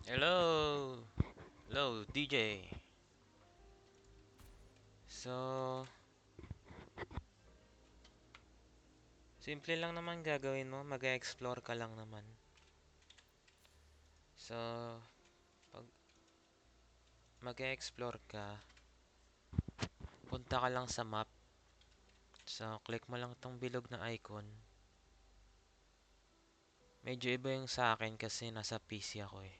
Hello! Hello, DJ. So, simple lang naman gagawin mo. Mag-explore ka lang naman. So, pag mag-explore ka, punta ka lang sa map. So, click mo lang tong bilog na icon. Medyo iba yung sa akin kasi nasa PC ako eh.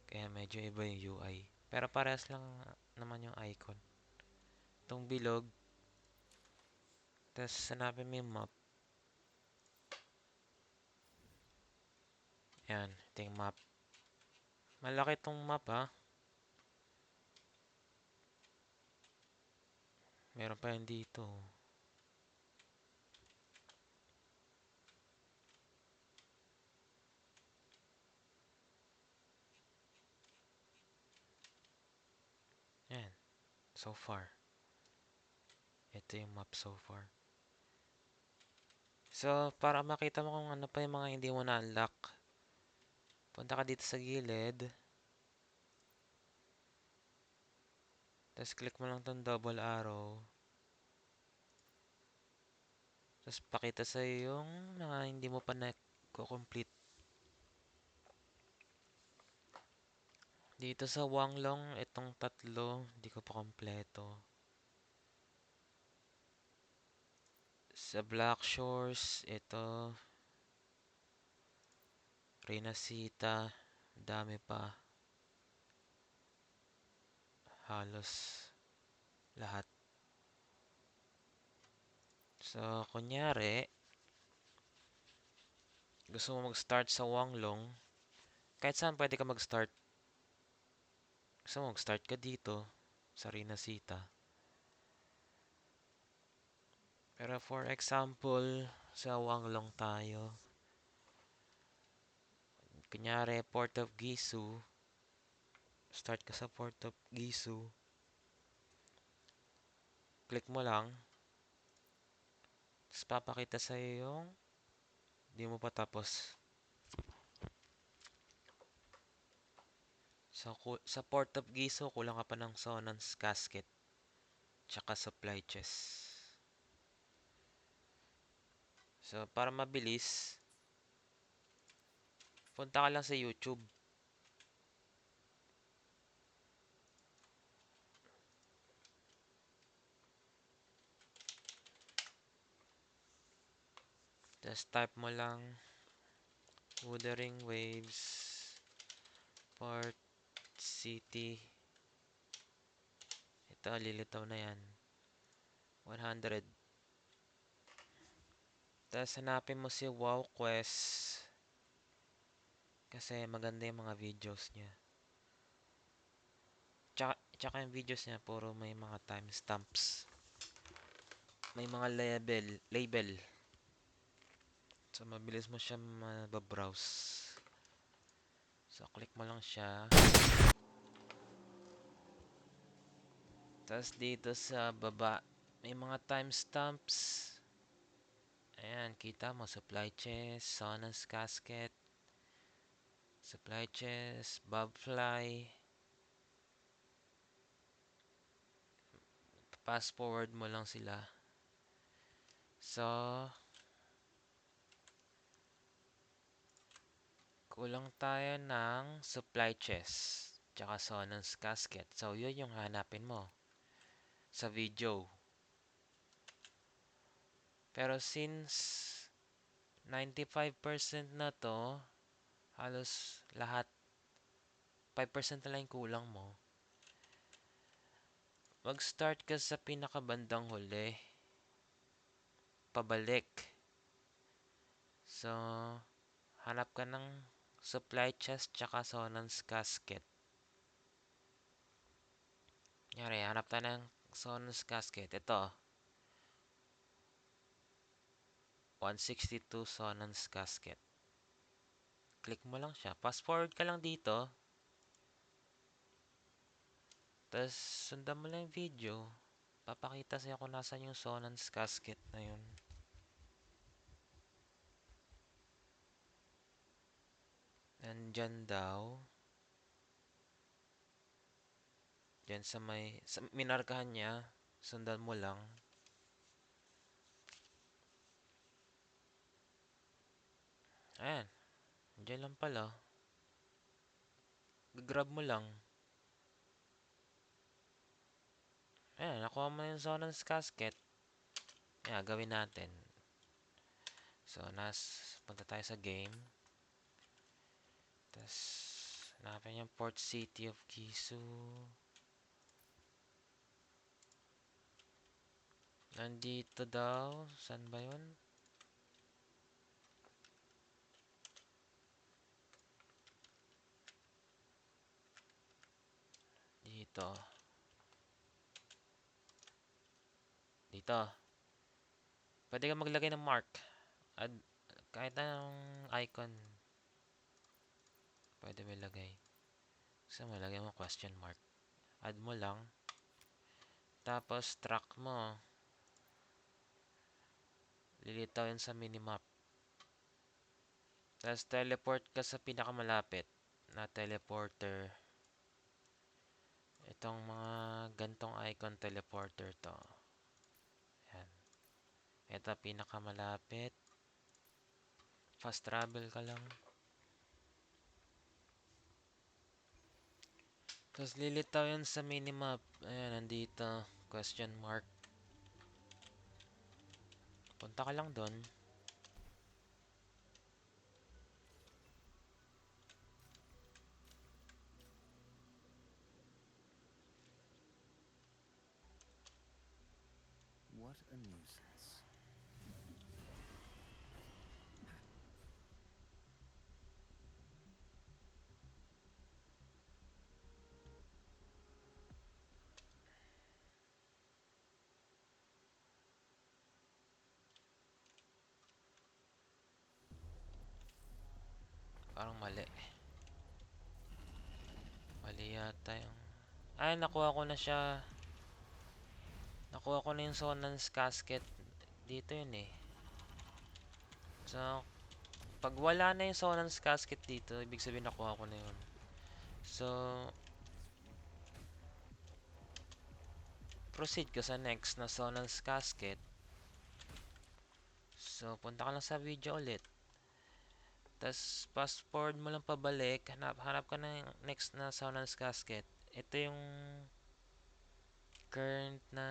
Kaya medyo iba yung UI. Pero parehas lang naman yung icon. Itong bilog. Tapos, hanapin mo yung map. Yan, ito yung map. Malaki tong map ha. Meron pa yan dito. Yan, so far. Ito yung map so far. So, para makita mo kung ano pa yung mga hindi mo na-unlock, punta ka dito sa gilid. Tapos, click mo lang tong double arrow. Tapos, pakita sa'yo yung mga hindi mo pa na-complete. Dito sa Wanglong, itong tatlo, hindi ko pa kompleto. Sa Black Shores, ito, Reynasita, dami pa. Halos lahat. So, kunyari, gusto mo mag-start sa Wanglong, kahit saan pwede ka mag-start. Gusto mo mag-start ka dito, sa Reynasita. Pero for example, sa Wanglong tayo. Kunyari, Port of Gisu. Start ka sa Port of Gisu. Click mo lang. Tapos papakita sa'yo yung di mo pa tapos. Sa Port of Gisu, kulang ka pa ng Sonance Casket. Tsaka supply chest. So, para mabilis, punta ka lang sa YouTube. Tapos type mo lang Wuthering Waves Port City. Ito, lilitaw na yan. 100. Tapos hanapin mo si Wow Quest. Kasi maganda yung mga videos niya. Tsaka yung videos niya, puro may mga timestamps. May mga label. So, mabilis mo siya mababrowse. So, click mo lang siya. Tapos dito sa baba, may mga timestamps. Ayan, kita mo, supply chest, Sonance Casket, supply chest, Bobfly. Fast forward mo lang sila. So, kulang tayo ng supply chest, tsaka Sonance Casket. So, yun yung hanapin mo sa video. Pero since 95% na to, halos lahat, 5% na lang yung kulang mo. Mag-start ka sa pinakabandang huli. Pabalik. So, hanap ka ng supply chest tsaka Sonance Casket. Nyari, hanap tayo ng Sonance Casket. Ito. 162 Sonance Casket. Click mo lang siya. Fast forward ka lang dito. Tapos, sundan mo lang yung video. Papakita sa'yo kung nasan yung Sonance Casket na yun. Andyan daw. Diyan sa may... minarkahan niya. Sundan mo lang. Ayan. Diyan lang pala. Grab mo lang. Ayan, nakuha mo yung Zonan's Casket. Ayan, gawin natin. So, punta tayo sa game. Tapos, hanapin yung Port City of Kisu. Nandito daw. Saan ba yun? Dito. Dito. Pwede ka maglagay ng mark. At kahit anong icon. Pwede mo ilagay. Gusto mo, lagay mo question mark. Add mo lang. Tapos, track mo. Lilitaw yun sa minimap. Tapos, teleport ka sa pinakamalapit na teleporter. Itong mga gantong icon teleporter to. Yan. Ito, pinakamalapit. Fast travel ka lang. Tapos, lilitaw yun sa minimap. Ayan, nandito. Question mark. Punta ka lang doon. What a nuisance. Parang mali. Mali yata yung... Ay, nakuha ko na siya. Nakuha ko na yung Zonan's Casket. Dito yun eh. So, pag wala na yung Zonan's Casket dito, ibig sabihin nakuha ko na yun. So, proceed ka sa next na Zonan's Casket. So, punta ka lang sa video ulit. Tapos, fast forward mo lang pabalik. Hanap ka na yung next na Zonan's Casket. Ito yung current na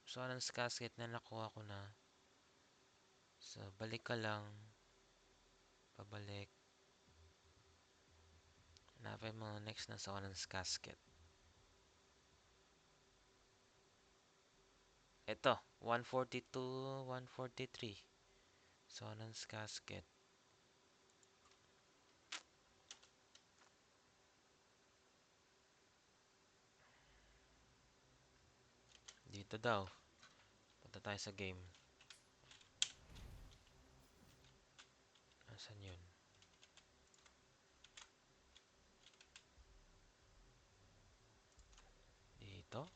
Zonan's Casket na nakuha ko na. So, balik ka lang. Pabalik. Hanapin mo next na Zonan's Casket. Ito, 142, 143. Zonan's Casket. Dito daw. Punta tayo sa game. Nasaan yun? Dito.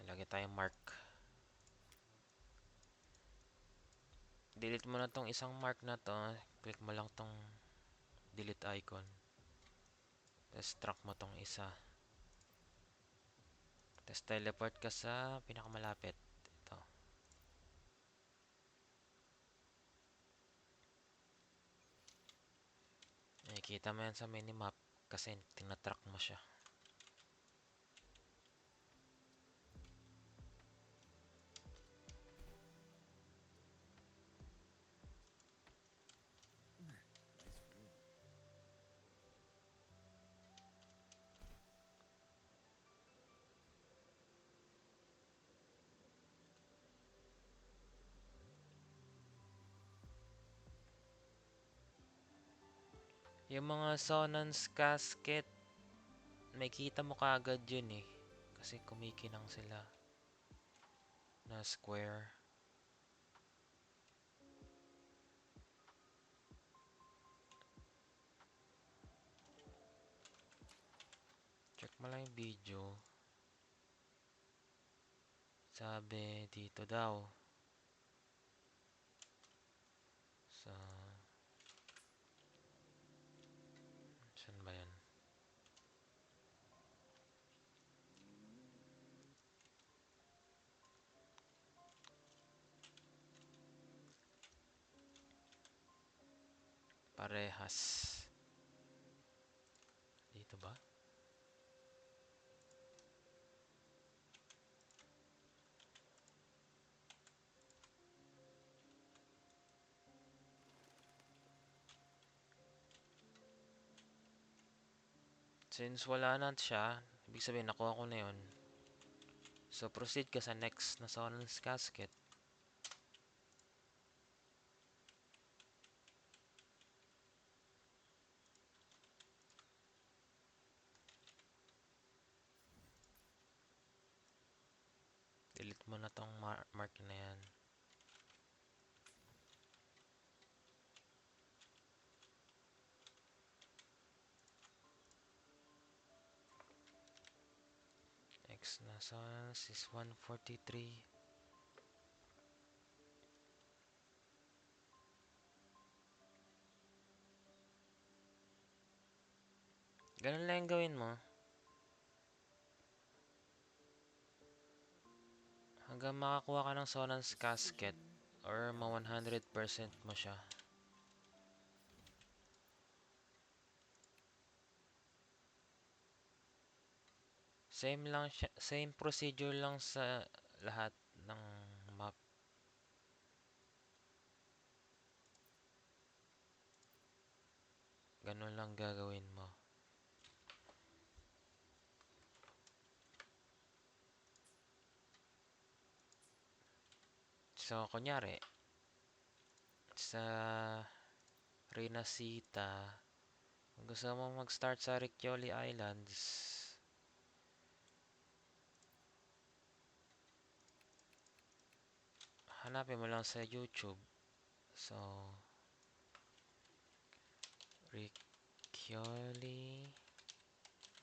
Ilagay tayong mark. Delete mo na tong isang mark na to. Click mo lang tong delete icon. Tapos track mo tong isa. Tapos teleport ka sa pinakamalapit. Ito. Nakikita mo yan sa minimap kasi tinatrack mo siya. Nice view. Yung mga Zonan's Casket, may kita mo kaagad yun eh. Kasi kumikinang sila na square. Check mo lang yung video. Sabi dito daw sa saan ba yan? Parehas. Dito ba? Since wala na siya, ibig sabihin nakuha ko na yun. So proceed ka sa next na Sonan's Casket. Delete mo na tong mark na yan. Next na Sonan's is 143. Ganun lang yung gawin mo. Hanggang makakuha ka ng Sonan's Casket or ma 100% mo siya. Same lang siya, same procedure lang sa lahat ng map. Ganun lang gagawin mo. So, kunyari, sa Rinasita, kung gusto mo mag-start sa Riccioli Islands, hanapin mo lang sa YouTube. So, Riccioli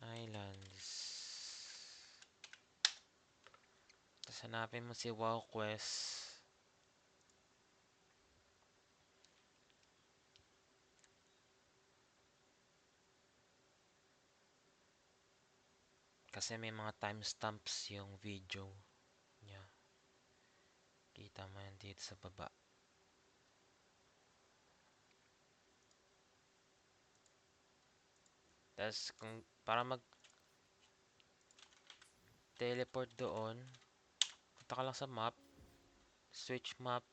Islands. Tapos hanapin mo si WoW Quest. Kasi may mga timestamps yung video niya. Kita mo yan dito sa baba. Tapos kung para mag-teleport doon, punta ka lang sa map, switch map,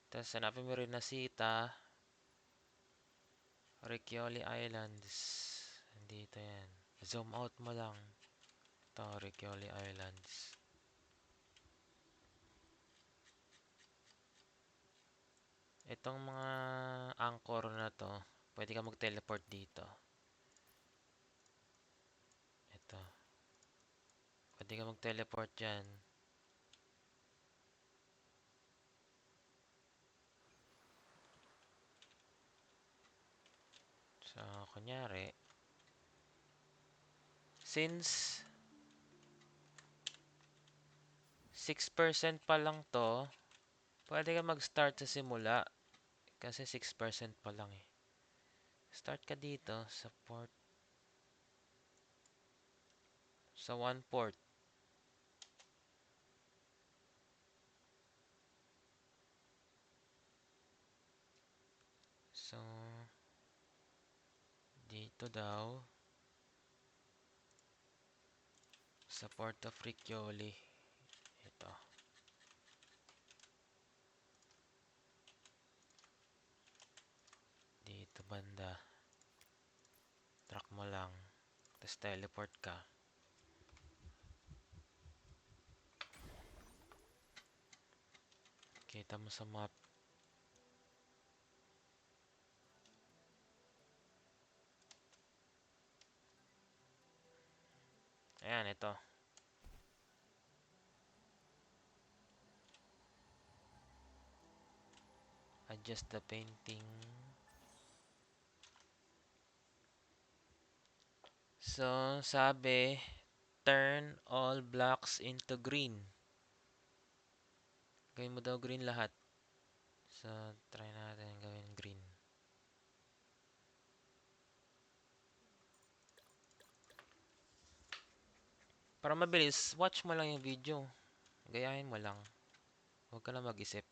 tapos hanapin mo rin na Sita, Riccioli Islands. Dito yan. Zoom out mo lang. Ito, Riccioli Islands. Itong mga anchor na to, pwede ka mag-teleport dito. Ito. Pwede ka mag-teleport dyan. So, kunyari, since 6% pa lang to, pwede ka mag-start sa simula. Kasi 6% pa lang eh. Start ka dito sa port. Sa 1 port. So, dito daw. Sa Port of Riccioli. Ito. Dito banda. Track mo lang. Tapos teleport ka. Kita mo sa map. Ayan, ito. Adjust the painting. So, sabi, turn all blocks into green. Gawin mo daw green lahat. So, try natin gawin green. Para mabilis, watch mo lang yung video. Gayahin mo lang. Huwag ka na mag-isip.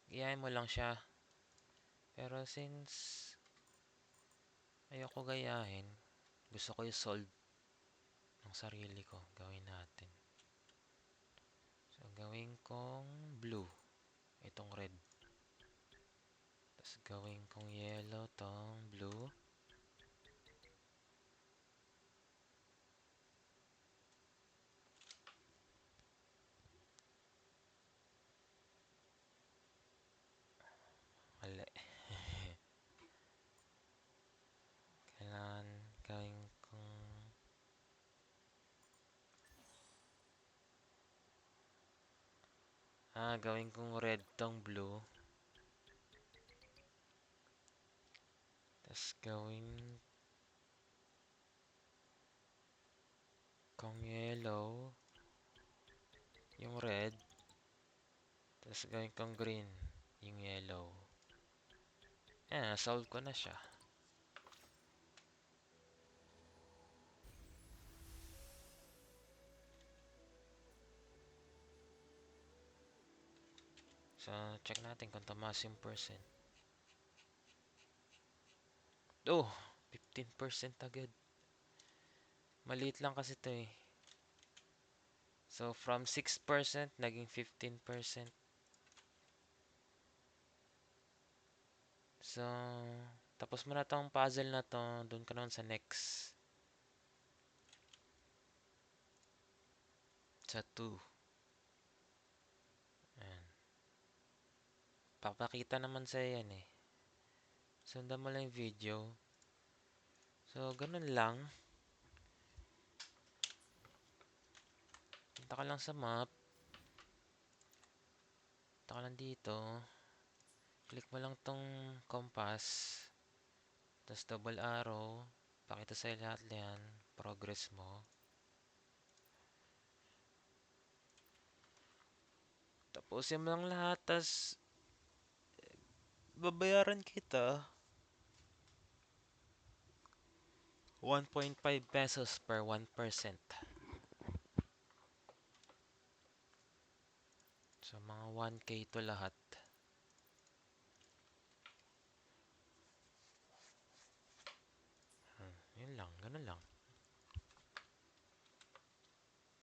Gayahin mo lang siya. Pero since ayoko gayahin, gusto ko yung solve ng sarili ko. Gawin natin. So, gawin kong blue. Itong red. Tapos gawin kong yellow tong blue. Mali. Kailangan gawin kong gawin kong red tong blue. Tapos gawin kong yellow yung red. Tapos gawin kong green yung yellow. Solve ko na siya. So, check natin kung tumaas yung percent. Oh, 15% agad. Maliit lang kasi to eh. So, from 6% naging 15%. So, tapos mo na tong puzzle na to. Doon ka naman sa next. Sa 2. Ayan. Papakita naman sa yan eh. Sundan mo lang yung video. So, ganun lang. Punta ka lang sa map. Punta ka lang dito. Click mo lang tong compass. Tapos double arrow. Pakita sa'yo lahat yan. Progress mo. Tapusin mo lang lahat. Tapos babayaran kita 1.5 pesos per 1%. So, mga 1K to lahat. Yun lang, ganun lang.